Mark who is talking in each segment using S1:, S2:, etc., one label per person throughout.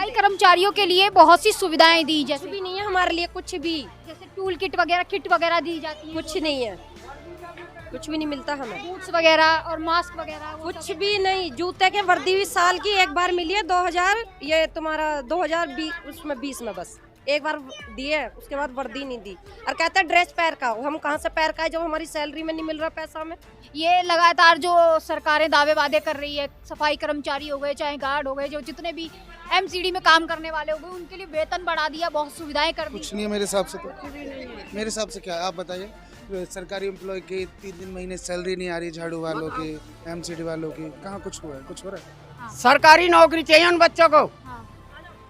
S1: सफाई कर्मचारियों के लिए बहुत सी सुविधाएं दी,
S2: कुछ
S1: जैसे
S2: भी नहीं है हमारे लिए, कुछ भी
S1: जैसे टूल किट वगैरह, किट वगैरह दी जाती है,
S2: कुछ नहीं है, कुछ भी नहीं मिलता हमें,
S1: बूट्स वगैरह और मास्क वगैरह, वो
S2: कुछ भी नहीं। जूते के वर्दी भी साल की एक बार मिली है 2000, ये तुम्हारा 2020 उसमें 20 में बस एक बार दिए, उसके बाद वर्दी नहीं दी। और कहते हैं ड्रेस पैर का, हम कहाँ से पैर का है जब हमारी सैलरी में नहीं मिल रहा पैसा हमें।
S1: ये लगातार जो सरकारें दावे वादे कर रही है, सफाई कर्मचारी हो गए चाहे गार्ड हो गए, जो जितने भी एमसीडी में काम करने वाले हो गए, उनके लिए वेतन बढ़ा दिया, बहुत सुविधाएं कर दी।
S3: कुछ नहीं है मेरे हिसाब से, तो मेरे हिसाब से क्या है आप बताइए। सरकारी एम्प्लॉय की 3 महीने सैलरी नहीं आ रही, झाड़ू वालों की, एमसीडी वालों की, कहाँ कुछ हुआ है? कुछ हो रहा है?
S4: सरकारी नौकरी चाहिए उन बच्चों को।
S1: हाँ।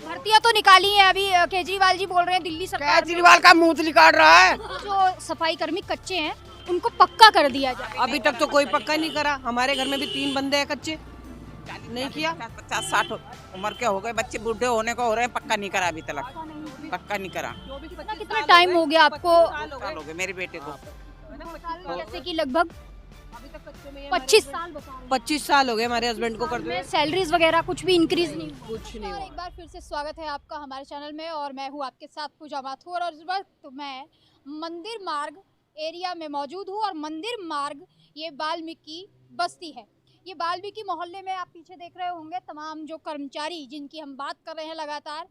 S1: भर्तियां तो निकाली हैं अभी, केजरीवाल जी बोल रहे हैं दिल्ली सरकार
S4: केजरीवाल का मूंछ काट रहा है।
S1: जो सफाई कर्मी कच्चे हैं उनको पक्का कर दिया जाए।
S5: अभी तक तो कोई पक्का नहीं करा। हमारे घर में भी 3 बंदे हैं कच्चे, नहीं किया।
S6: 50-60 उम्र के हो गए बच्चे, बूढ़े होने को हो रहे हैं, पक्का नहीं करा अभी तक, पक्का नहीं करा।
S1: कितना टाइम हो गया आपको?
S6: साल हो गए मेरे बेटे को।
S1: जैसे कि लगभग 25 साल बता रहे हैं।
S5: 25 साल हो गए हमारे हस्बैंड को करते हुए।
S1: सैलरीज वगैरह कुछ भी इंक्रीज नहीं हुआ।
S5: कुछ नहीं
S1: और
S5: हुआ।
S1: एक बार फिर से स्वागत है आपका हमारे चैनल में, और मैं हूँ आपके साथ पूजा माथुर, और इस वक्त मैं मंदिर मार्ग एरिया में मौजूद हूँ। और मंदिर मार्ग ये वाल्मीकि बस्ती है। ये वाल्मीकि मोहल्ले में आप पीछे देख रहे होंगे तमाम जो कर्मचारी जिनकी हम बात कर रहे हैं लगातार,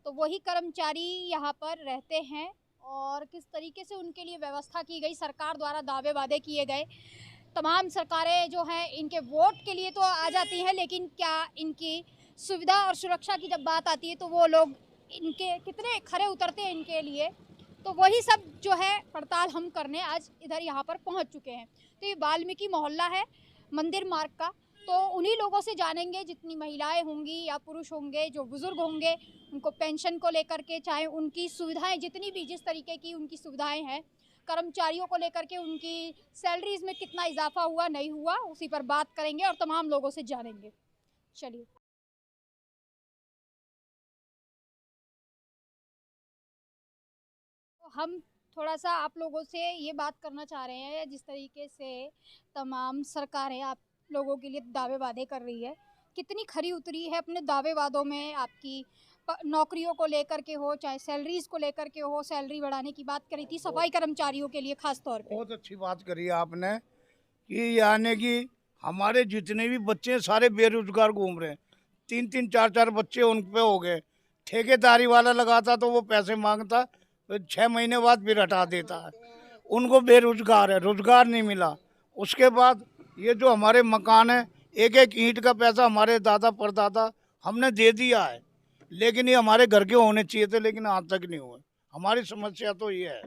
S1: तो वही कर्मचारी यहाँ पर रहते हैं। और किस तरीके से उनके लिए व्यवस्था की गई, सरकार द्वारा दावे वादे किए गए। तमाम सरकारें जो हैं इनके वोट के लिए तो आ जाती हैं, लेकिन क्या इनकी सुविधा और सुरक्षा की जब बात आती है तो वो लोग इनके कितने खरे उतरते हैं इनके लिए, तो वही सब जो है पड़ताल हम करने आज इधर यहाँ पर पहुँच चुके हैं। तो ये वाल्मीकि मोहल्ला है मंदिर मार्ग का, तो उन्हीं लोगों से जानेंगे, जितनी महिलाएं होंगी या पुरुष होंगे, जो बुज़ुर्ग होंगे, उनको पेंशन को लेकर के, चाहे उनकी सुविधाएं जितनी भी जिस तरीके की उनकी सुविधाएं हैं, कर्मचारियों को लेकर के उनकी सैलरीज में कितना इजाफा हुआ नहीं हुआ, उसी पर बात करेंगे और तमाम लोगों से जानेंगे। चलिए तो हम थोड़ा सा आप लोगों से ये बात करना चाह रहे हैं, जिस तरीके से तमाम सरकारें आप लोगों के लिए दावे वादे कर रही है, कितनी खरी उतरी है अपने दावे वादों में? आपकी नौकरियों को लेकर के हो, चाहे सैलरीज को लेकर के हो, सैलरी बढ़ाने की बात करी थी सफाई कर्मचारियों के लिए खास तौर पे।
S7: बहुत अच्छी बात करी है आपने कि यानी कि हमारे जितने भी बच्चे सारे बेरोजगार घूम रहे हैं। 3-3 4-4 बच्चे उन पे हो गए। ठेकेदारी वाला लगाता तो वो पैसे मांगता, तो 6 महीने बाद फिर हटा देता है। उनको बेरोजगार है, रोजगार नहीं मिला। उसके बाद ये जो हमारे मकान है, एक एक ईंट का पैसा हमारे दादा परदादा हमने दे दिया है, लेकिन ये हमारे घर के होने चाहिए थे, लेकिन आज तक नहीं हुए। हमारी समस्या तो ये है।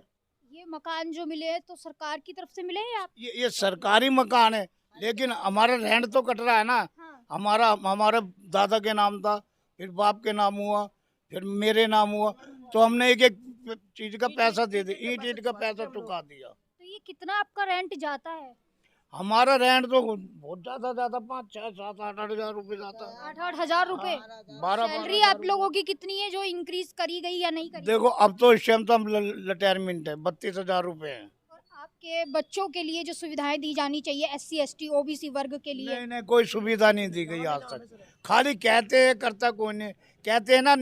S1: ये मकान जो मिले हैं तो सरकार की तरफ से मिले हैं आप?
S7: ये सरकारी मकान है, लेकिन हमारा रेंट तो कट रहा है ना।
S1: हाँ।
S7: हमारे दादा के नाम था, फिर बाप के नाम हुआ, फिर मेरे नाम हुआ, तो हमने एक एक चीज का पैसा दे दिया, ईंट का पैसा चुका दिया।
S1: तो ये कितना आपका रेंट जाता है?
S7: हमारा रेंट तो बहुत ज्यादा जाता, 5, 6, 7, 8 हजार रुपए जाता है।
S1: 8-8 हजार रुपए।
S7: 12
S1: सैलरी आप लोगों की कितनी है जो इंक्रीज करी गई या नहीं करी?
S7: देखो अब तो इस टाइम तो हम रिटायरमेंट है, 32,000 रुपए है।
S1: और आपके बच्चों के लिए जो सुविधाएं दी जानी चाहिए, SC ST OBC वर्ग के लिए?
S7: नहीं, कोई सुविधा नहीं दी गई आज तक। खाली कहते हैं, करता कोई नहीं। कहते हैं ना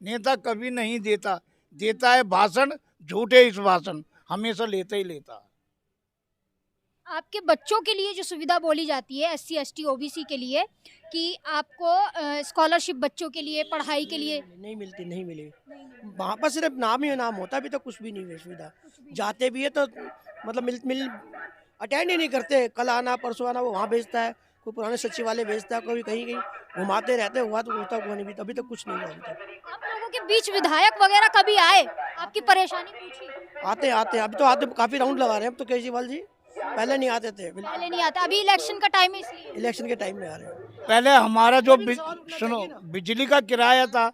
S7: नेता कभी नहीं देता, देता है भाषण, झूठे इस भाषण हमेशा लेता ही लेता है।
S1: आपके बच्चों के लिए जो सुविधा बोली जाती है SC ST OBC के लिए, कि आपको स्कॉलरशिप बच्चों के लिए, पढ़ाई के लिए
S4: नहीं मिलती, नहीं मिली। वहाँ पर सिर्फ नाम ही नाम होता, अभी तो कुछ भी नहीं हुई सुविधा। जाते भी है तो मतलब मिल अटेंड ही नहीं करते। कल आना परसों आना, वो वहाँ भेजता है, कोई पुराने सचिवालय भेजता है, कोई कहीं घुमाते रहते। हुआ तो होता हुआ नहीं, अभी तक कुछ नहीं हुआ। अभी तक
S1: आप लोगों के बीच विधायक वगैरह कभी आए, आपकी परेशानी पूछी?
S4: आते अभी तो आते, काफी राउंड लगा रहे हैं अब तो केजरीवाल जी। पहले नहीं आते थे,
S1: पहले नहीं आता, अभी इलेक्शन का टाइम है इसलिए।
S4: इलेक्शन के टाइम में आ रहे हैं।
S7: पहले हमारा जो सुनो बिजली का किराया था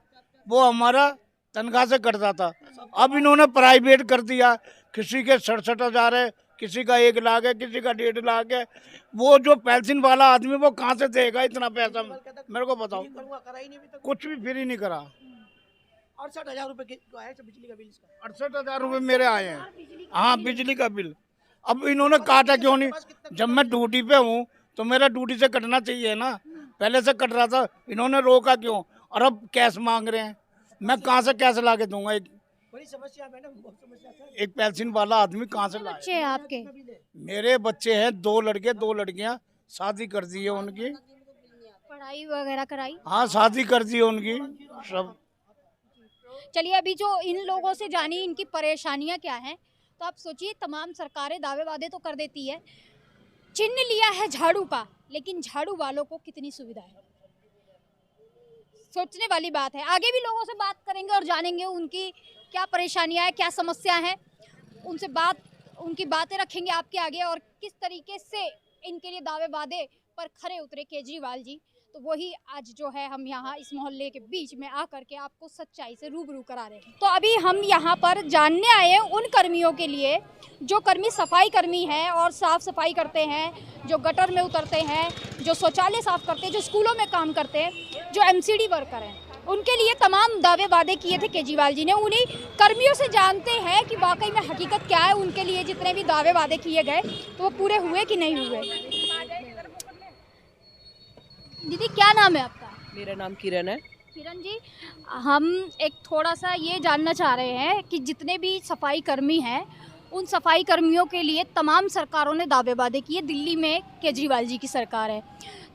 S7: वो हमारा तनख्वाह से कटता था। अब इन्होंने प्राइवेट कर दिया। किसी के 67,000 है, किसी का 1 लाख है, किसी का 1.5 लाख है। वो जो पेंशन वाला आदमी वो कहाँ से देगा इतना पैसा, मेरे को बताओ। कुछ भी फ्री नहीं करा।
S4: 68,000 रुपए बिजली का बिल।
S7: 68,000 रुपए मेरे आए हैं। हाँ, बिजली का बिल। अब इन्होंने काटा क्यों नहीं? जब मैं ड्यूटी पे हूँ तो मेरा ड्यूटी से कटना चाहिए ना, पहले से कट रहा था, इन्होंने रोका क्यों? और अब कैश मांग रहे हैं। मैं कहाँ से कैश ला के दूंगा?
S4: बड़ी समस्या मैडम, बहुत समस्या सर।
S7: एक पेंशन वाला आदमी कहाँ से लाए?
S1: बच्चे हैं आपके?
S7: मेरे बच्चे हैं, 2 लड़के 2 लड़कियां, शादी कर दी है उनकी।
S1: पढ़ाई वगैरह कराई?
S7: हाँ, शादी कर दी है उनकी सब।
S1: चलिए, अभी जो इन लोगों से जानी इनकी परेशानियां क्या हैं, तो आप सोचिए, तमाम सरकारें दावे वादे तो कर देती है, चिन्ह लिया है झाड़ू का, लेकिन झाड़ू वालों को कितनी सुविधा है, सोचने वाली बात है। आगे भी लोगों से बात करेंगे और जानेंगे उनकी क्या परेशानियां हैं, क्या समस्या है, उनकी बातें रखेंगे आपके आगे, और किस तरीके से इनके लिए दावे वादे पर खरे उतरे केजरीवाल जी। तो वही आज जो है हम यहाँ इस मोहल्ले के बीच में आकर के आपको सच्चाई से रूबरू करा रहे हैं। तो अभी हम यहाँ पर जानने आए हैं उन कर्मियों के लिए जो कर्मी सफाई कर्मी हैं और साफ़ सफाई करते हैं, जो गटर में उतरते हैं, जो शौचालय साफ़ करते हैं, जो स्कूलों में काम करते हैं, जो एमसीडी वर्कर हैं। उनके लिए तमाम दावे वादे किए थे केजरीवाल जी ने। उन्हीं कर्मियों से जानते हैं कि वाकई में हकीकत क्या है, उनके लिए जितने भी दावे वादे किए गए तो वो पूरे हुए कि नहीं हुए। दीदी, क्या नाम है आपका?
S5: मेरा नाम किरण है।
S1: किरण जी, हम एक थोड़ा सा ये जानना चाह रहे हैं कि जितने भी सफाई कर्मी हैं, उन सफाई कर्मियों के लिए तमाम सरकारों ने दावे वादे किए। दिल्ली में केजरीवाल जी की सरकार है,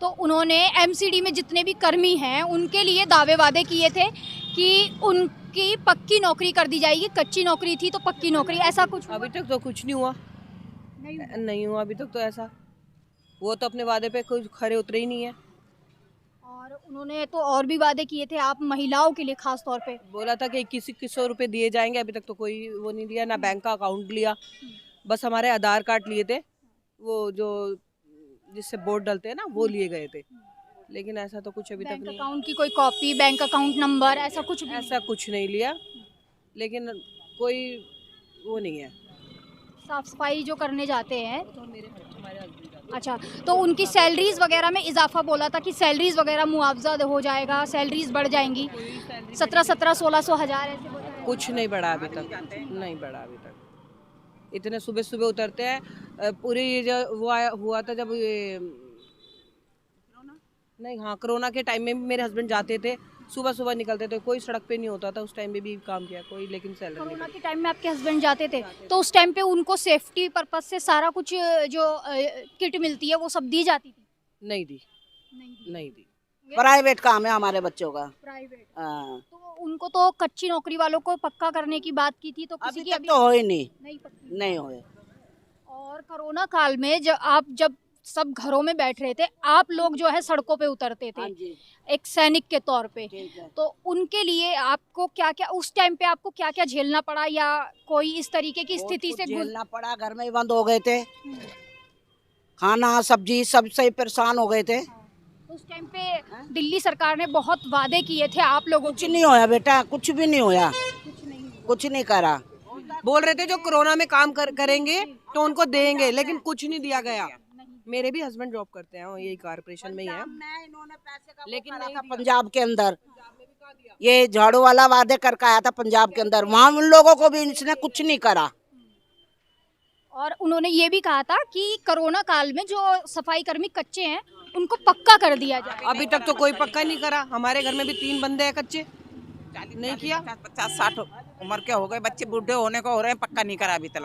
S1: तो उन्होंने एमसीडी में जितने भी कर्मी हैं उनके लिए दावे वादे किए थे कि उनकी पक्की नौकरी कर दी जाएगी। कच्ची नौकरी थी तो पक्की नौकरी, ऐसा कुछ
S5: अभी तक तो कुछ नहीं हुआ। नहीं हुआ अभी तक तो ऐसा। वो तो अपने वादे पे कुछ खरे उतरे ही नहीं है।
S1: और उन्होंने तो और भी वादे किए थे, आप महिलाओं के लिए खास तौर पे
S5: बोला था कि 2100 रुपये दिए जाएंगे, अभी तक तो कोई वो नहीं दिया, ना बैंक का अकाउंट लिया, बस हमारे आधार कार्ड लिए थे, वो जो जिससे वोट डलते हैं ना, वो लिए गए थे, लेकिन ऐसा तो कुछ अभी तक
S1: बैंक
S5: नहीं।
S1: अकाउंट की कोई कॉपी, बैंक अकाउंट नंबर, ऐसा कुछ भी?
S5: ऐसा कुछ नहीं लिया, लेकिन कोई वो नहीं है।
S1: साफ सफाई जो करने जाते हैं अच्छा, तो उनकी सैलरीज वगैरह में इजाफा बोला था कि सैलरीज वगैरह मुआवजा हो जाएगा, सैलरीज बढ़ जाएंगी, 1700-1600 हज़ार ऐसे बोला है।
S5: कुछ नहीं बढ़ा अभी तक, नहीं बढ़ा अभी तक। इतने सुबह सुबह उतरते हैं। पूरी ये जो हुआ था जब ये नहीं, हाँ, कोरोना के टाइम में भी मेरे हस्बैंड जाते थे, सुबह सुबह निकलते थे, कोई सड़क पे नहीं होता था, उस टाइम में भी काम किया कोई, लेकिन सैलरी
S1: कोरोना
S5: नहीं।
S1: के टाइम में आपके हस्बैंड जाते थे, तो उस टाइम पे उनको सेफ्टी पर्पज से सारा कुछ जो किट मिलती है वो सब दी जाती थी?
S5: नहीं दी,
S1: नहीं
S5: नहीं दी।
S8: प्राइवेट काम है हमारे बच्चों का।
S1: प्राइवेट।
S8: हाँ।
S1: तो उनको तो कच्ची नौकरी वालों को पक्का करने की बात की थी, तो किसी
S8: अभी
S1: की
S8: तक तो हो ही नहीं,
S1: नहीं पक्की।
S8: नहीं होए।
S1: और कोरोना काल में जब सब घरों में बैठ रहे थे, आप लोग जो है सड़कों पे उतरते थे
S8: हाँ जी,
S1: एक सैनिक के तौर पे,
S8: ठीक है।
S1: तो उनके लिए आपको क्या क्या उस टाइम पे आपको क्या क्या झेलना पड़ा, या कोई इस तरीके की
S8: बहुत
S1: स्थिति
S8: कुछ
S1: से
S8: झेलना पड़ा, घर में ही बंद हो गए थे, खाना सब्जी सब से परेशान हो गए थे।
S1: उस टाइम पे दिल्ली सरकार ने बहुत वादे किए थे आप लोगों
S8: कुछ नहीं होया बेटा, कुछ भी नहीं होया, कुछ नहीं करा।
S5: बोल रहे थे जो कोरोना में काम करेंगे तो उनको देंगे, लेकिन कुछ नहीं दिया गया। मेरे भी हस्बैंड जॉब करते हैं, यही कारपोरेशन में ही है,
S8: लेकिन नहीं था पंजाब के अंदर, ये झाड़ू वाला वादे करके आया था पंजाब के अंदर, वहाँ उन लोगों को भी इसने कुछ नहीं करा।
S1: और उन्होंने ये भी कहा था कि कोरोना काल में जो सफाई कर्मी कच्चे हैं उनको पक्का कर दिया जाए।
S5: अभी तक तो कोई पक्का नहीं करा। हमारे घर में भी 3 बंदे हैं कच्चे, नहीं किया।
S6: 50-60 उम्र के हो गए, बच्चे बूढ़े होने को हो रहे हैं, पक्का नहीं करा अभी तक,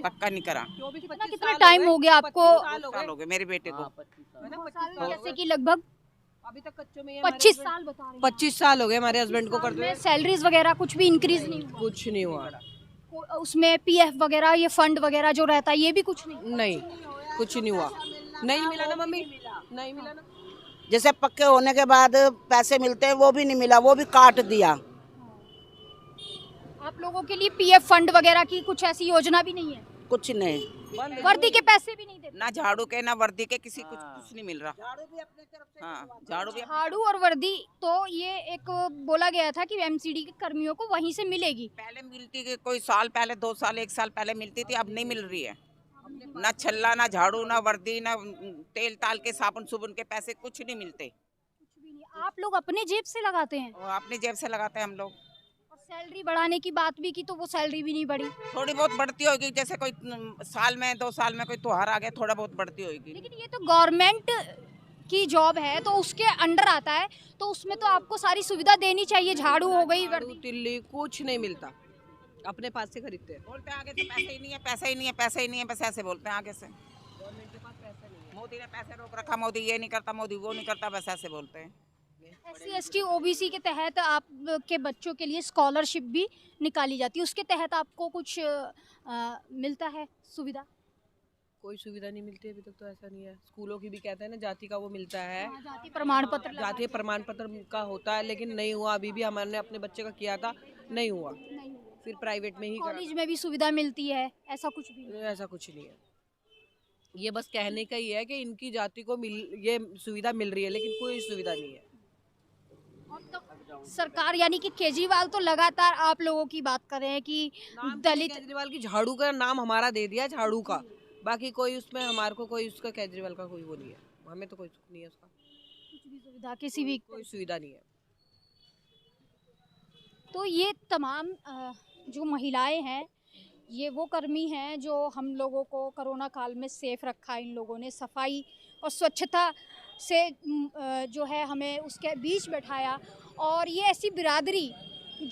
S6: पक्का नहीं करा।
S1: कितना टाइम हो गया आपको?
S6: 2 साल हो गए मेरे बेटे को।
S1: जैसे कि लगभग
S5: अभी तक कच्चों में
S1: 25 साल बता रहे हैं।
S5: 25 साल हो गए हमारे हस्बैंड को करते हुए।
S1: सैलरीज वगैरह कुछ भी इंक्रीज नहीं हुआ?
S5: कुछ नहीं हुआ,
S1: उसमें पीएफ वगैरह, ये फंड वगैरह जो रहता है, ये भी कुछ नहीं?
S5: नहीं, कुछ नहीं हुआ। नहीं मिला ना मम्मी, नहीं मिला ना।
S8: जैसे पक्के होने के बाद पैसे मिलते हैं, वो भी नहीं मिला, वो भी काट दिया।
S1: आप लोगों के लिए पीएफ फंड वगैरह की कुछ ऐसी योजना भी नहीं है?
S8: कुछ नहीं,
S1: वर्दी के पैसे भी नहीं देते?
S6: ना झाड़ू के ना वर्दी के, किसी कुछ नहीं मिल रहा। हाँ, झाड़ू भी
S1: झाड़ू और वर्दी तो ये एक बोला गया था कि एमसीडी के कर्मियों को वहीं से मिलेगी।
S6: पहले मिलती थी, कोई साल पहले, 2 साल 1 साल पहले मिलती थी, अब नहीं मिल रही है। ना छल्ला, ना झाड़ू, ना वर्दी, ना तेल ताल के साबुन सुबुन के पैसे, कुछ नहीं मिलते।
S1: कुछ भी नहीं। आप लोग अपने जेब से लगाते हैं?
S6: और अपनी जेब से लगाते हैं हम लोग।
S1: और सैलरी बढ़ाने की बात भी की तो वो सैलरी भी नहीं बढ़ी।
S6: थोड़ी बहुत बढ़ती होगी, जैसे कोई साल में 2 साल में कोई त्योहार आ गया, थोड़ा बहुत बढ़ती होगी।
S1: लेकिन ये तो गवर्नमेंट की जॉब है तो उसके अंडर आता है, तो उसमें तो आपको सारी सुविधा देनी चाहिए, झाड़ू हो गई,
S5: झाड़ू तिल्ली कुछ नहीं मिलता, अपने पास से खरीदते हैं।
S6: बोलते हैं आगे से पैसे ही नहीं है, पैसे ही नहीं है, पैसे ही नहीं है, बस ऐसे बोलते हैं आगे से।
S5: गवर्नमेंट के पास पैसा नहीं है।
S6: मोदी ने पैसे रोक रखा, मोदी ये नहीं करता, मोदी वो नहीं करता, बस ऐसे बोलते हैं।
S1: SC ST OBC के तहत आपके बच्चों के लिए स्कॉलरशिप भी निकाली जाती है, उसके तहत आपको कुछ मिलता है सुविधा?
S5: कोई सुविधा नहीं मिलती अभी तक, तो ऐसा नहीं है। स्कूलों की भी कहते हैं ना जाति का वो मिलता है,
S1: हाँ, जाति प्रमाण पत्र
S5: जाति प्रमाण पत्र का होता है, लेकिन नहीं हुआ। अभी भी हमने अपने बच्चे का किया था, नहीं हुआ,
S1: नहीं हुआ।
S5: फिर प्राइवेट में ही करा।
S1: कॉलेज में भी सुविधा मिलती है, ऐसा कुछ भी नहीं?
S5: ऐसा कुछ नहीं है, ये बस कहने का ही है कि इनकी जाति को ये सुविधा मिल रही है, लेकिन कोई सुविधा नहीं है।
S1: और तो सरकार यानी कि केजरीवाल तो लगातार आप लोगों की बात कर रहे हैं कि दलित,
S5: केजरीवाल की झाड़ू का नाम हमारा दे दिया, झाड़ू का, बाकी कोई उसमें हमारे को कोई उसका केजरीवाल का कोई वो नहीं है, हमें तो कोई सुख नहीं है उसका,
S1: कुछ भी सुविधा किसी भी।
S5: कोई सुविधा नहीं है।
S1: तो ये तमाम जो महिलाएं हैं, ये वो कर्मी हैं जो हम लोगों को कोरोना काल में सेफ रखा। इन लोगों ने सफाई और स्वच्छता से जो है हमें उसके बीच बैठाया, और ये ऐसी बिरादरी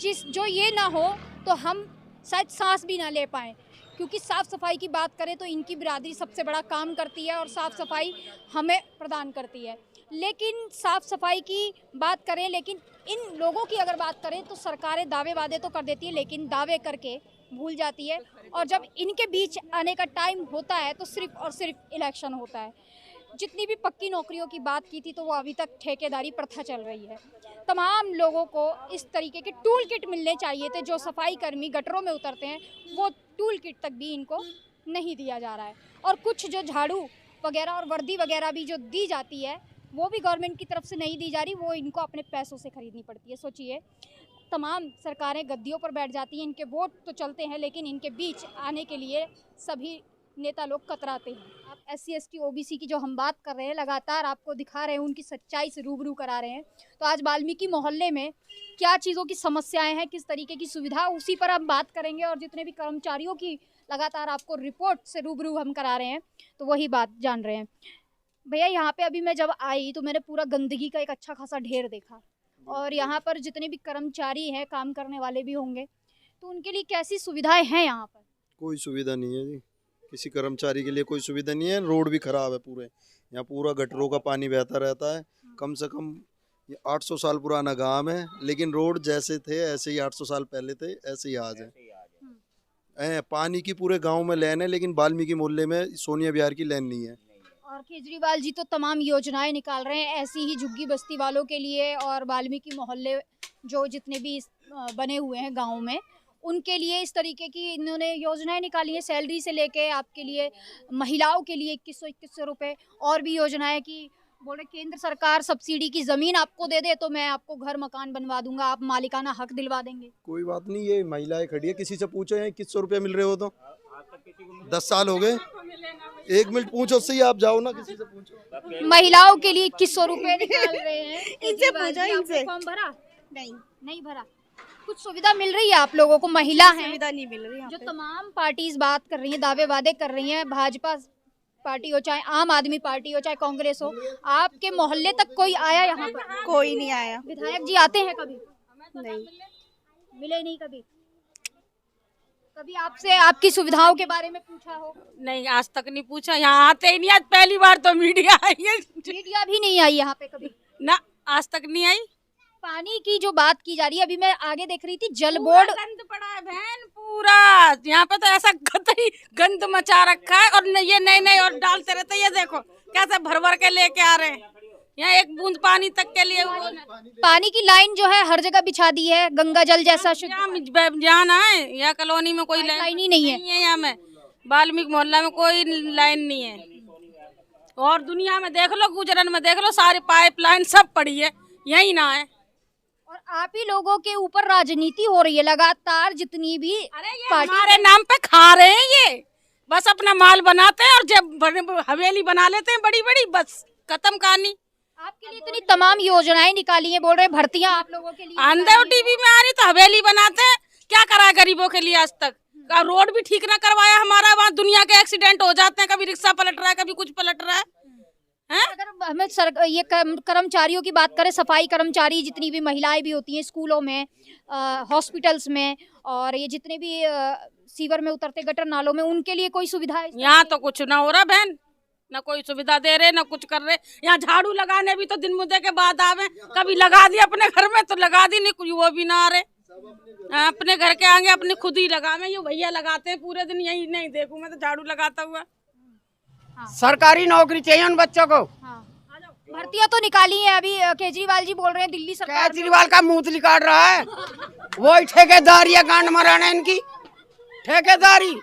S1: जो ये ना हो तो हम शायद सांस भी ना ले पाएँ, क्योंकि साफ़ सफाई की बात करें तो इनकी बिरादरी सबसे बड़ा काम करती है और साफ़ सफाई हमें प्रदान करती है। लेकिन साफ़ सफाई की बात करें, लेकिन इन लोगों की अगर बात करें तो सरकारें दावे वादे तो कर देती है, लेकिन दावे करके भूल जाती है, और जब इनके बीच आने का टाइम होता है तो सिर्फ और सिर्फ इलेक्शन होता है। जितनी भी पक्की नौकरियों की बात की थी तो वो अभी तक ठेकेदारी प्रथा चल रही है। तमाम लोगों को इस तरीके के टूल किट मिलने चाहिए थे, जो सफाई कर्मी गटरों में उतरते हैं वो टूल किट तक भी इनको नहीं दिया जा रहा है। और कुछ जो झाड़ू वगैरह और वर्दी वगैरह भी जो दी जाती है वो भी गवर्नमेंट की तरफ से नहीं दी जा रही, वो इनको अपने पैसों से खरीदनी पड़ती है। सोचिए, तमाम सरकारें गद्दियों पर बैठ जाती हैं, इनके वोट तो चलते हैं, लेकिन इनके बीच आने के लिए सभी नेता लोग कतराते हैं। आप SC ST OBC की जो हम बात कर रहे हैं, लगातार आपको दिखा रहे हैं, उनकी सच्चाई से रूबरू करा रहे हैं। तो आज वाल्मीकि मोहल्ले में क्या चीज़ों की समस्याएं हैं, किस तरीके की सुविधा, उसी पर हम बात करेंगे। और जितने भी कर्मचारियों की लगातार आपको रिपोर्ट से रूबरू हम करा रहे हैं, तो वही बात जान रहे हैं। भैया, यहाँ पे अभी मैं जब आई तो मैंने पूरा गंदगी का एक अच्छा खासा ढेर देखा, और यहाँ पर जितने भी कर्मचारी हैं, काम करने वाले भी होंगे, तो उनके लिए कैसी सुविधाएं हैं यहाँ पर?
S9: कोई सुविधा नहीं है जी, किसी कर्मचारी के लिए कोई सुविधा नहीं है। रोड भी खराब है पूरे, यहाँ पूरा गटरों का पानी बहता रहता है। कम से कम ये 800 साल पुराना गांव है, लेकिन रोड जैसे थे ऐसे ही 800 साल पहले थे, ऐसे ही आज है। पानी की पूरे गांव में लाइन है, लेकिन वाल्मीकि मोहल्ले में सोनिया विहार की लाइन नहीं है।
S1: और केजरीवाल जी तो तमाम योजनाएं निकाल रहे हैं ऐसी ही झुग्गी बस्ती वालों के लिए, और वाल्मीकि मोहल्ले जो जितने भी बने हुए हैं गाँव में, उनके लिए इस तरीके की इन्होंने योजनाएं निकाली है। सैलरी से लेके आपके लिए, महिलाओं के लिए 2100 रुपये, और भी योजनाएं की बोल रहे केंद्र सरकार सब्सिडी की ज़मीन आपको दे दे तो मैं आपको घर मकान बनवा दूंगा, आप मालिकाना हक दिलवा देंगे।
S9: कोई बात नहीं, ये महिलाएं खड़ी है, किसी से पूछो हैं 2100 रुपये मिल रहे हो तो 10 साल हो गए। 1 मिनट पूछो, सही आप जाओ ना, किसी से पूछो।
S1: महिलाओं के लिए 2100 रुपये निकाल रहे हैं।
S10: इनसे पूछो, इनसे।
S1: फॉर्म भरा?
S10: नहीं,
S1: नहीं भरा। कुछ सुविधा मिल रही है आप लोगों को? महिला हैं
S10: सुविधा नहीं मिल रही
S1: जो तमाम पार्टीज बात कर रही हैं, दावे वादे कर रही हैं, भाजपा पार्टी हो चाहे आम आदमी पार्टी हो चाहे कांग्रेस हो, आपके मोहल्ले तक कोई आया यहाँ पर?
S10: कोई नहीं आया।
S1: विधायक जी आते हैं कभी?
S10: नहीं,
S1: मिले नहीं कभी? कभी आपसे आपकी सुविधाओं के बारे में पूछा हो?
S10: नहीं, आज तक नहीं पूछा। यहाँ आते ही नहीं, आज पहली बार तो मीडिया आई है।
S1: मीडिया भी नहीं आई यहाँ पे कभी?
S10: ना, आज तक नहीं आई।
S1: पानी की जो बात की जा रही है, अभी मैं आगे देख रही थी जल बोर्ड,
S10: गंद पड़ा है बहन पूरा। यहाँ पे तो ऐसा गंद मचा रखा है, और ये नए और डालते रहते। ये देखो कैसे भर भर के लेके आ रहे हैं, यहाँ एक बूंद पानी तक के लिए।
S1: पानी की लाइन जो है हर जगह बिछा दी है, गंगा जल जैसा शुद्ध।
S10: यहाँ ना है, यहाँ कॉलोनी में कोई
S1: लाइन ही नहीं है।
S10: यहाँ में वाल्मीकि मोहल्ला में कोई लाइन नहीं है। और दुनिया में देख लो, गुजरन में देख लो, सारी पाइपलाइन सब पड़ी है, यही ना है।
S1: और आप ही लोगों के ऊपर राजनीति हो रही है लगातार, जितनी भी
S10: हमारे नाम पे खा रहे हैं ये, बस अपना माल बनाते हैं और जब हवेली बना लेते हैं बड़ी बड़ी, बस खत्म कहानी।
S1: आपके लिए इतनी तमाम योजनाएं निकाली हैं, बोल रहे भर्तियां आप लोगों के लिए
S10: अंदर टीवी में आ रही तो हवेली बनाते हैं। क्या करा है गरीबों के लिए आज तक? रोड भी ठीक ना करवाया हमारा, वहाँ दुनिया के एक्सीडेंट हो जाते हैं, कभी रिक्शा पलट रहा है, कभी कुछ पलट रहा हैं?
S1: अगर हमें ये कर्मचारियों की बात करें, सफाई कर्मचारी जितनी भी महिलाएं भी होती हैं स्कूलों में, हॉस्पिटल्स में, और ये जितने भी सीवर में उतरते गटर नालों में, उनके लिए कोई सुविधा है?
S10: यहाँ तो कुछ ना हो रहा बहन, ना कोई सुविधा दे रहे ना कुछ कर रहे। यहाँ झाड़ू लगाने भी तो दिन मुद्दे के बाद आवे, कभी लगा दी अपने घर में तो लगा दी, नहीं कोई वो भी ना आ रहे। अपने घर के आगे अपने खुद ही लगावे, ये भैया लगाते हैं पूरे दिन, यही नहीं देखूं मैं तो झाड़ू लगाता हुआ।
S4: सरकारी नौकरी चाहिए उन बच्चों को।
S1: भर्तियां तो निकाली है अभी, केजरीवाल जी बोल रहे हैं दिल्ली सरकार
S4: केजरीवाल का मूतली काट रहा है, वही ठेकेदारी है, गांड मराना इनकी ठेकेदारी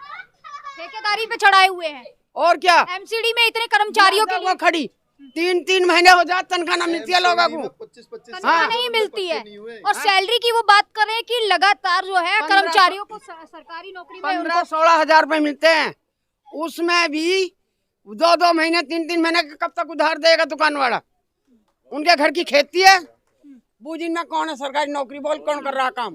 S1: पे चढ़ाए हुए हैं।
S4: और क्या,
S1: एमसीडी में इतने कर्मचारियों के लिए
S4: खड़ी 3-3 महीने हो जाते, तनख्वाह ना मिलती है लोगों को,
S9: 25-25
S1: तनख्वाह नहीं मिलती है। और सैलरी की वो बात कर रहे हैं कि लगातार जो है कर्मचारियों को सरकारी नौकरी में
S4: 15-16 हजार रुपए मिलते हैं, उसमें भी 2-2 महीने 3-3 महीने कब तक उधार देगा दुकान वाला। उनके घर की खेती है, बूझिन में कौन है सरकारी नौकरी, बोल कौन कर रहा काम,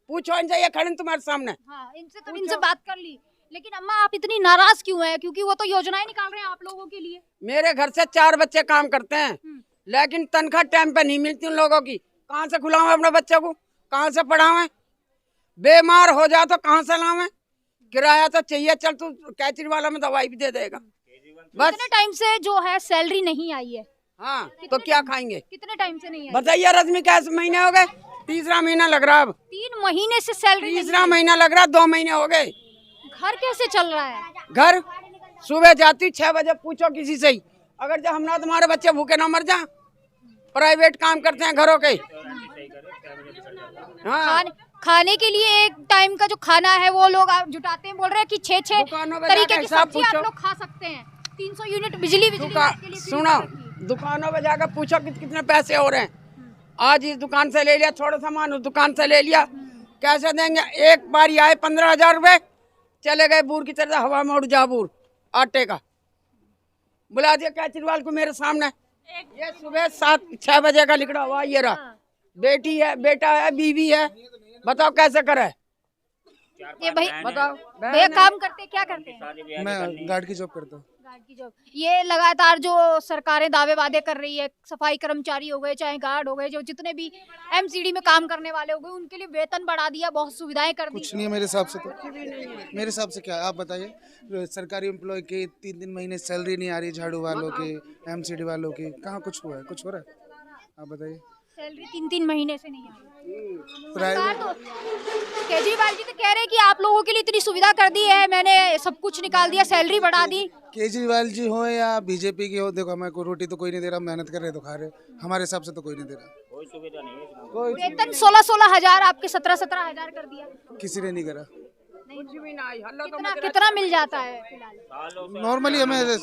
S4: पूछो इनसे, ये खड़े तुम्हारे सामने।
S1: इनसे बात कर ली। लेकिन अम्मा आप इतनी नाराज क्यों हैं? क्योंकि वो तो योजनाएं निकाल रहे हैं आप लोगों के लिए।
S4: मेरे घर से 4 बच्चे काम करते हैं, लेकिन तनख्वाह टाइम पे नहीं मिलती उन लोगों की। कहाँ से खिलाऊं अपने बच्चे को, कहाँ से पढ़ावें, बीमार हो जाए तो कहाँ से लावें, किराया तो चाहिए, चल तू केजरीवाल में दवाई भी दे देगा। बस
S1: कितने टाइम से जो है सैलरी नहीं आई है?
S4: हाँ तो क्या खाएंगे,
S1: कितने टाइम से नहीं आई?
S4: बताइए रश्मि, कैसे महीने हो गए, 3रा महीना लग रहा है, अब
S1: 3 महीने से सैलरी
S4: 3रा महीना लग रहा है, 2 महीने हो गए।
S1: घर कैसे चल रहा है?
S4: घर सुबह जाती 6 बजे, पूछो किसी से ही, अगर जब हमने तुम्हारे बच्चे भूखे ना मर जा, प्राइवेट काम करते हैं घरों के। हाँ,
S1: खाने के लिए एक टाइम का जो खाना है वो लोग जुटाते हैं, बोल रहे हैं कि 6 तरीके की सब्जी आप लोग खा सकते हैं, 300 यूनिट बिजली
S4: सुनो, दुकानों पे जाकर पूछो कितने पैसे हो रहे हैं। आज इस दुकान से ले लिया थोड़ा सामान, उस दुकान से ले लिया, कैसे देंगे? एक बार आए 15,000 रुपए, चले गए बूर की तरह, हवा में उड़ जा बूर आटे का। बुला दिया केजरीवाल को मेरे सामने, ये सुबह 7-6 बजे का निकला हुआ, ये रहा, बेटी है, बेटा है, बीवी है, बताओ कैसे करे?
S1: ये भाई
S4: बताओ
S1: भैया काम करते क्या करते हैं?
S3: मैं गार्ड की जॉब करता हूँ।
S1: गार्ड की जॉब। ये लगातार जो सरकारें दावे वादे कर रही है, सफाई कर्मचारी हो गए चाहे गार्ड हो गए, जो जितने भी एमसीडी में काम करने वाले हो गए, उनके लिए वेतन बढ़ा दिया, बहुत सुविधाएं कर दी।
S3: कुछ नहीं है मेरे हिसाब से, तो मेरे हिसाब से क्या आप बताइए, सरकारी एम्प्लॉय के 3-3 महीने सैलरी नहीं आ रही, झाड़ू वालों की, एमसीडी वालों की, कहाँ कुछ हुआ है? कुछ हो रहा है? आप बताइए।
S1: सैलरी 3-3 महीने से नहीं आ रही।
S3: प्राइवेट
S1: केजरीवाल जी तो कह रहे हैं कि आप लोगों के लिए इतनी सुविधा कर दी है, मैंने सब कुछ निकाल दिया, सैलरी बढ़ा दी।
S3: केजरीवाल जी हो या बीजेपी की हो, देखो हमें कोई रोटी तो कोई नहीं दे रहा, मेहनत कर रहे तो खा रहे, हमारे हिसाब से तो कोई नहीं दे रहा, कोई सुविधा नहीं है।
S1: वेतन 16-16 हजार, आपके 17-17 हजार कर दिया,
S3: किसी ने नहीं करा।
S1: कितना मिल जाता है फिलहाल?
S3: नॉर्मली हमें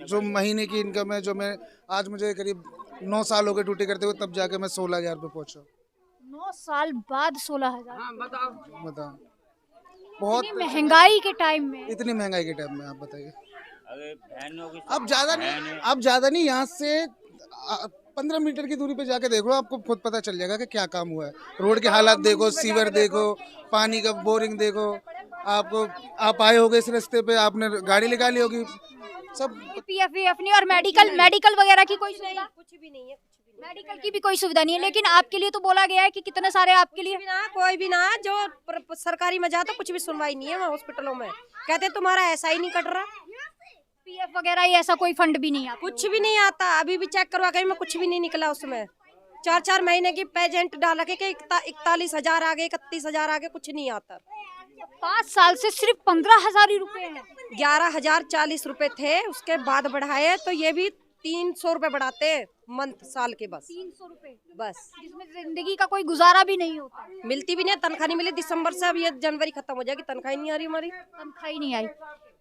S3: जो महीने की इनकम है, जो मैं आज मुझे करीब 9 साल हो गए ड्यूटी करते हुए, तब जाके मैं 16,000 पे पहुंचा।
S1: 9 साल बाद 16,000?
S3: बताओ, बहुत
S1: महंगाई के टाइम में,
S3: इतनी महंगाई के टाइम में आप बताइए। अब ज्यादा नहीं, यहाँ से 15 मीटर की दूरी पे जाके देख लो, आपको खुद पता चल जाएगा कि क्या काम हुआ है। रोड के हालात देखो, सीवर देखो, पानी का बोरिंग देखो, आप आए होगे इस रास्ते पे, आपने गाड़ी निकाली होगी, सब
S1: पीएफ नहीं, और मेडिकल वगैरह की कोई सुविधा
S2: कुछ भी नहीं है,
S1: मेडिकल की भी कोई सुविधा नहीं है। लेकिन आपके लिए तो बोला गया है कि कितने सारे आपके लिए
S2: कोई भी ना, जो सरकारी में जाता कुछ भी सुनवाई नहीं है वहाँ हॉस्पिटलों में, कहते तुम्हारा ऐसा ही नहीं कट रहा,
S1: पीएफ वगैरह ही ऐसा कोई फंड भी नहीं आता,
S2: कुछ भी नहीं आता। अभी भी चेक करवा गई मैं, कुछ भी नहीं निकला उसमें। 4-4 महीने की पेजेंट डाला के 41,000 आ गए, 31,000 आ गए, कुछ नहीं आता।
S1: 5 साल से सिर्फ 15,000 ही रुपए हैं।
S2: 11,040 रुपए थे, उसके बाद बढ़ाए तो ये भी 300 रुपए बढ़ाते मंथ, साल के बस
S1: 300 रुपए,
S2: बस,
S1: जिसमें जिंदगी का कोई गुजारा भी नहीं होता।
S2: मिलती भी नहीं, तनख्वाह नहीं मिली दिसंबर से, अब ये जनवरी खत्म हो जाएगी, तनख्वाह नहीं आ रही हमारी,
S1: तनख्वाह ही नहीं आई।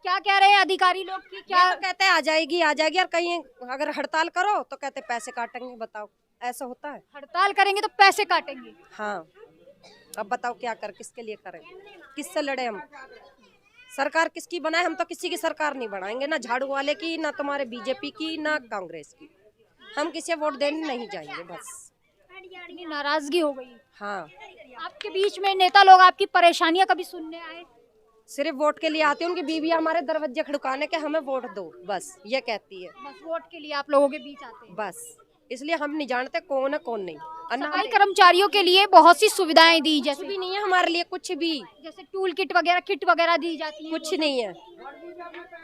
S1: क्या कह रहे हैं अधिकारी लोग की? क्या
S2: तो कहते हैं आ जाएगी, और कहीं अगर हड़ताल करो तो कहते पैसे काटेंगे। बताओ ऐसा होता है?
S1: हड़ताल करेंगे तो पैसे काटेंगे?
S2: हाँ, अब बताओ क्या कर, किसके लिए करें, किससे लड़े हम? सरकार किसकी बनाए? हम तो किसी की सरकार नहीं बनाएंगे, ना झाड़ू वाले की, ना तुम्हारे बीजेपी की, ना कांग्रेस की। हम किसी वोट देने नहीं जाएंगे, बस।
S1: नाराजगी हो गई।
S2: हाँ,
S1: आपके बीच में नेता लोग आपकी परेशानियां कभी सुनने आए?
S2: सिर्फ वोट के लिए आती है, उनकी बीवी हमारे दरवाजे खड़काने के हमें वोट दो, बस ये कहती है।
S1: बस वोट के लिए आप लोगों के बीच आते हैं।
S2: बस इसलिए हम नहीं जानते कौन है कौन नहीं।
S1: सफाई कर्मचारियों के लिए बहुत सी सुविधाएं दी,
S2: कुछ
S1: जैसे
S2: भी नहीं है हमारे लिए, कुछ भी,
S1: जैसे टूल किट वगैरह दी जाती है,
S2: कुछ नहीं है,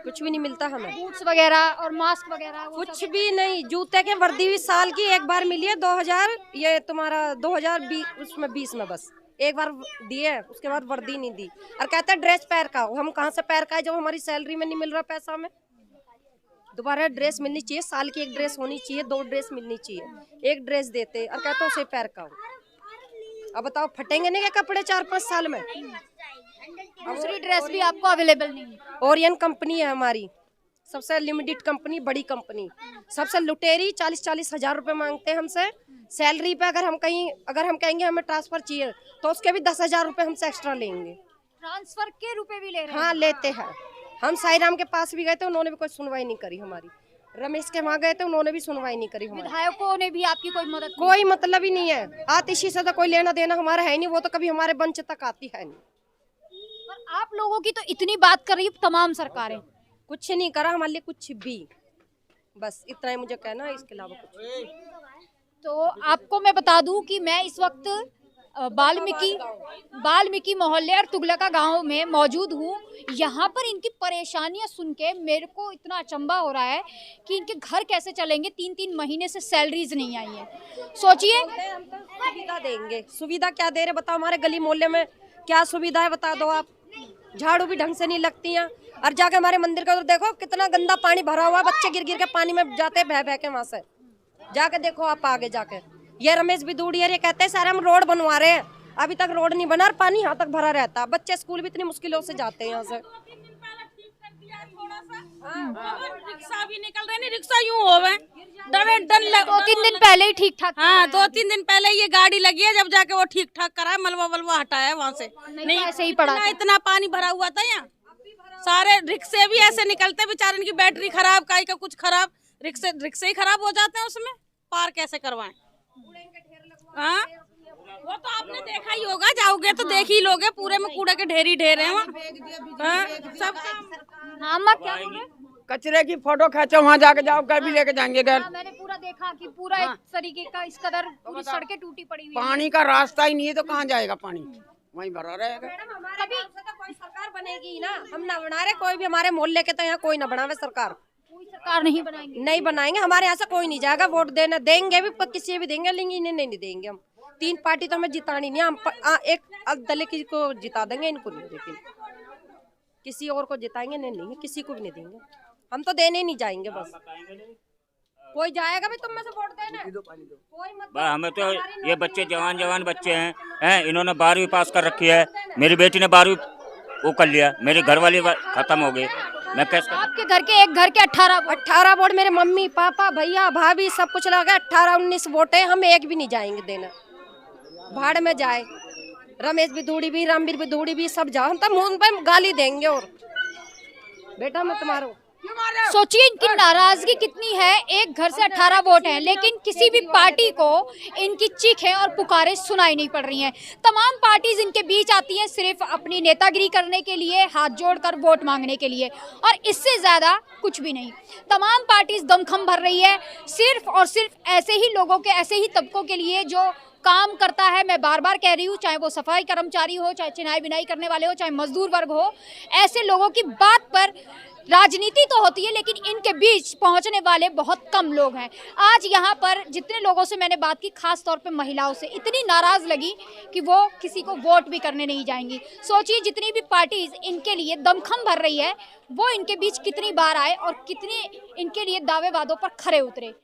S2: कुछ भी नहीं मिलता हमें,
S1: बूट्स वगैरह और मास्क वगैरह, वो
S2: कुछ
S1: सब।
S2: भी नहीं। जूते के वर्दी भी साल की एक बार मिली है, 2000 ये तुम्हारा 2020 उसमें 20 में बस एक बार दिए, उसके बाद वर्दी नहीं दी। और कहते हैं ड्रेस पैर का, हम कहाँ से पैर का है जब हमारी सैलरी में नहीं मिल रहा पैसा हमें। दोबारा ड्रेस मिलनी चाहिए, साल की एक ड्रेस होनी चाहिए, 2 ड्रेस मिलनी चाहिए, एक ड्रेस देते और कहते हैं उसे पैर का हो। अब बताओ फटेंगे नहीं क्या कपड़े 4-5 साल में?
S1: दूसरी ड्रेस भी आपको अवेलेबल नहीं है।
S2: ओरियन कंपनी है हमारी, सबसे लिमिटेड कंपनी, बड़ी कंपनी, सबसे लुटेरी। 40-40 हजार रुपए मांगते हैं हमसे सैलरी पे। अगर हम कहेंगे हमें ट्रांसफर चाहिए तो उसके भी 10,000 रुपए हमसे एक्स्ट्रा लेंगे।
S1: ट्रांसफर के रुपए भी ले रहे हैं?
S2: हाँ लेते हैं। हम साईराम के पास भी गए थे, उन्होंने भी कोई सुनवाई नहीं करी हमारी। रमेश के वहाँ गए थे, उन्होंने भी सुनवाई नहीं करी हमारी।
S1: विधायकों ने भी आपकी कोई मदद?
S2: कोई मतलब ही नहीं है। आतिशी से तो कोई लेना देना हमारा है नहीं, वो तो कभी हमारे मंच तक आती है नहीं।
S1: पर आप लोगों की तो इतनी बात कर रही है तमाम सरकारें,
S2: कुछ नहीं करा हमारे लिए, कुछ भी। बस इतना ही मुझे कहना है, इसके अलावा कुछ।
S1: तो आपको मैं बता दूं कि मैं इस वक्त वाल्मीकि मोहल्ले और तुगलका गांव में मौजूद हूँ। यहाँ पर इनकी परेशानियाँ सुन के मेरे को इतना अचंभा हो रहा है कि इनके घर कैसे चलेंगे। 3-3 महीने से सैलरीज नहीं आई है। सोचिए,
S2: सुविधा देंगे, सुविधा क्या दे रहे बताओ? हमारे गली मोहल्ले में क्या सुविधा है बता दो आप? झाड़ू भी ढंग से नहीं लगती हैं। और जाके हमारे मंदिर का उधर देखो कितना गंदा पानी भरा हुआ, बच्चे गिर गिर के पानी में जाते बह बह के। वहां से जाके देखो आप आगे जाके। ये रमेश बिदूड़िया ये कहते हैं सारे हम रोड बनवा रहे हैं, अभी तक रोड नहीं बना और पानी यहाँ तक भरा रहता है। बच्चे स्कूल भी इतनी मुश्किलों से जाते हैं यहाँ से।
S10: रिक्शा भी निकल रहे नहीं, रिक्शा यूं हो गए
S1: 2-3 दिन पहले ही ठीक ठाक।
S10: हाँ 2-3 दिन पहले ये गाड़ी लगी है, जब जाके वो ठीक ठाक करा, मलबा वलबा हटाया वहाँ से।
S1: नहीं ऐसे ही पड़ा,
S10: इतना पानी भरा हुआ था यहाँ। सारे रिक्शे भी ऐसे निकलते, बेचारे इनकी बैटरी खराब, काई का कुछ खराब, रिक्शे ही खराब हो जाते हैं उसमें। पार कैसे करवाएं? हाँ वो तो आपने देखा ही होगा, जाओगे तो देख ही लोगे, पूरे में कूड़े के ढेर ही ढेर हैं सब।
S1: हाँ क्या बोल रहे?
S11: कचरे की फोटो खींचो, वहाँ जाके जाओ, घर भी लेके जाएंगे घर।
S1: मैंने पूरा देखा कि पूरा एक तरीके का इस कदर पूरी सड़कें टूटी पड़ी हुई है।
S11: पानी का रास्ता ही नहीं है तो कहाँ जाएगा पानी? वहीं भरा रहेगा।
S2: कभी तो कोई सरकार बनेगी ना, हम ना बना रहे कोई भी हमारे मोहल्ले के, तो यहाँ कोई ना बनावे सरकार।
S1: कोई सरकार नहीं बनाएंगे?
S2: नहीं बनाएंगे, हमारे यहाँ से कोई नहीं जाएगा वोट देने। देंगे भी किसी भी देंगे, लेकिन इन्हें नहीं देंगे हम। 3 पार्टी तो हमें जितानी नहीं, हम एक दलित को जिता देंगे, इनको नहीं, लेकिन किसी और को जिताएंगे नहीं, किसी को भी नहीं देंगे। हम तो देने ही नहीं जाएंगे। बस कोई जाएगा भी तुम में से वोट देने? कोई मतलब
S12: हमें तो ये बच्चे जवान बच्चे हैं, इन्होंने 12वीं पास कर रखी है। मेरी बेटी ने 12वीं वो कर लिया, मेरे घर वाले खत्म हो गए। मैं कैसे?
S1: आपके घर के एक घर के 18
S2: वोट, मेरे मम्मी पापा भैया भाभी सब कुछ लगा 18-19 वोट है। हम एक भी नहीं जाएंगे देना, भाड़ में जाए। रमेश बिदूड़ी भी, रामवीर बिदूड़ी भी सब जाओ, हम तो मुंह पे गाली देंगे। और बेटा मैं तुम्हारा,
S1: सोचिए इनकी नाराजगी कितनी है। एक घर से 18 वोट हैं, लेकिन किसी भी पार्टी को इनकी चीखें और पुकारें सुनाई नहीं पड़ रही हैं। तमाम पार्टीज इनके बीच आती हैं सिर्फ अपनी नेतागिरी करने के लिए, हाथ जोड़कर वोट मांगने के लिए, और इससे ज़्यादा कुछ भी नहीं। तमाम पार्टीज दमखम भर रही है सिर्फ और सिर्फ ऐसे ही लोगों के, ऐसे ही तबकों के लिए जो काम करता है। मैं बार बार कह रही हूँ, चाहे वो सफाई कर्मचारी हो, चाहे चिनाई बिनाई करने वाले हो, चाहे मजदूर वर्ग हो, ऐसे लोगों की बात पर राजनीति तो होती है, लेकिन इनके बीच पहुंचने वाले बहुत कम लोग हैं। आज यहाँ पर जितने लोगों से मैंने बात की, खास तौर पे महिलाओं से, इतनी नाराज लगी कि वो किसी को वोट भी करने नहीं जाएंगी। सोचिए जितनी भी पार्टीज इनके लिए दमखम भर रही है, वो इनके बीच कितनी बार आए और कितने इनके लिए दावे वादों पर खरे उतरे।